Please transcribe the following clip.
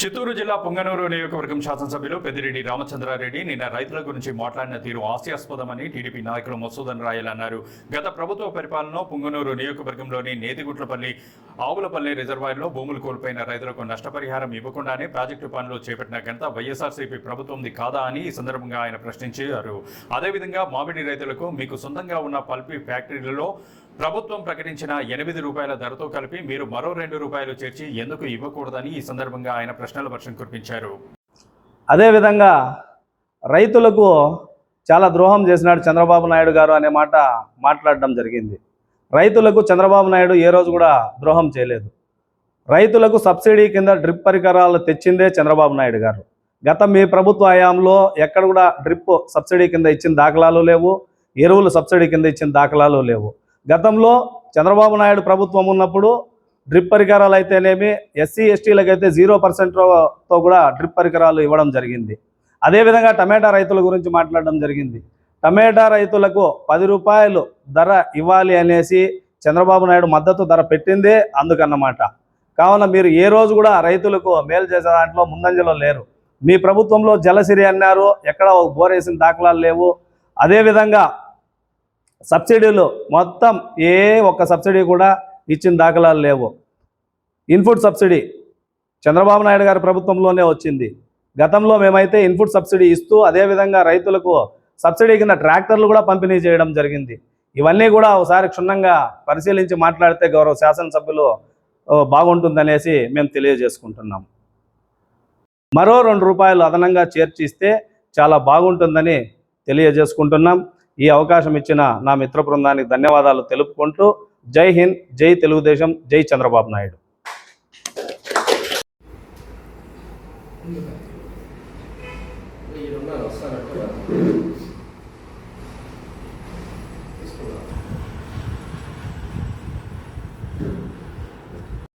చిత్తూరు జిల్లా పుంగనూరు నియోజకవర్గం శాసనసభ్యులు పెద్దిరెడ్డి రామచంద్రారెడ్డి నిన్న రైతుల గురించి మాట్లాడిన తీరు హాస్యాస్పదమని టీడీపీ నాయకులు మసూదన్ రాయల్ అన్నారు. గత ప్రభుత్వ పరిపాలనలో పుంగనూరు నియోజకవర్గంలోని నేతిగుట్లపల్లి, ఆవులపల్లి రిజర్వాయర్లో భూములు కోల్పోయిన రైతులకు నష్టపరిహారం ఇవ్వకుండానే ప్రాజెక్టు పనులు చేపట్టిన ఘనత వైఎస్ఆర్సీపీ ప్రభుత్వంది కాదా అని ఈ సందర్భంగా ఆయన ప్రశ్నించారు. అదేవిధంగా మామిడి రైతులకు మీకు సొంతంగా ఉన్న పల్పి ఫ్యాక్టరీలలో ప్రభుత్వం ప్రకటించిన ₹8 ధరతో కలిపి మీరు మరో ₹2 చేర్చి ఎందుకు ఇవ్వకూడదని ఈ సందర్భంగా ఆయన ప్రశ్నల వర్షం కురిపించారు. అదేవిధంగా రైతులకు చాలా ద్రోహం చేసినాడు చంద్రబాబు నాయుడు గారు అనే మాట మాట్లాడడం జరిగింది. రైతులకు చంద్రబాబు నాయుడు ఏ రోజు కూడా ద్రోహం చేయలేదు. రైతులకు సబ్సిడీ కింద డ్రిప్ పరికరాలు తెచ్చిందే చంద్రబాబు నాయుడు గారు. గత మీ ప్రభుత్వ హయాంలో ఎక్కడ కూడా డ్రిప్ సబ్సిడీ కింద ఇచ్చిన దాఖలాలు లేవు, ఎరువులు సబ్సిడీ కింద ఇచ్చిన దాఖలాలు లేవు. గతంలో చంద్రబాబు నాయుడు ప్రభుత్వం ఉన్నప్పుడు డ్రిప్ పరికరాలు అయితేనేమి ఎస్సీ ఎస్టీలకు అయితే 0%తో కూడా డ్రిప్ పరికరాలు ఇవ్వడం జరిగింది. అదేవిధంగా టమాటా రైతుల గురించి మాట్లాడడం జరిగింది. టమాటా రైతులకు ₹10 ధర ఇవ్వాలి అనేసి చంద్రబాబు నాయుడు మద్దతు ధర పెట్టిందే అందుకన్నమాట. కావున మీరు ఏ రోజు కూడా రైతులకు మేలు చేసే దాంట్లో ముందంజలో లేరు. మీ ప్రభుత్వంలో జలసిరి అన్నారు, ఎక్కడ బోర్ వేసిన దాఖలాలు లేవు. అదేవిధంగా సబ్సిడీలు మొత్తం ఒక్క సబ్సిడీ కూడా ఇచ్చిన దాఖలాలు లేవు. ఇన్పుట్ సబ్సిడీ చంద్రబాబు నాయుడు గారి ప్రభుత్వంలోనే వచ్చింది. గతంలో మేమైతే ఇన్పుట్ సబ్సిడీ ఇస్తూ అదేవిధంగా రైతులకు సబ్సిడీ కింద ట్రాక్టర్లు కూడా పంపిణీ చేయడం జరిగింది. ఇవన్నీ కూడా ఒకసారి క్షుణ్ణంగా పరిశీలించి మాట్లాడితే గౌరవ శాసనసభ్యులు బాగుంటుందనేసి మేము తెలియజేసుకుంటున్నాం. మరో ₹2 అదనంగా చేర్చిస్తే చాలా బాగుంటుందని తెలియజేసుకుంటున్నాం. ఈ అవకాశం ఇచ్చిన నా మిత్ర బృందానికి ధన్యవాదాలు తెలుపుకుంటూ జై హింద్, జై తెలుగుదేశం, జై చంద్రబాబు నాయుడు.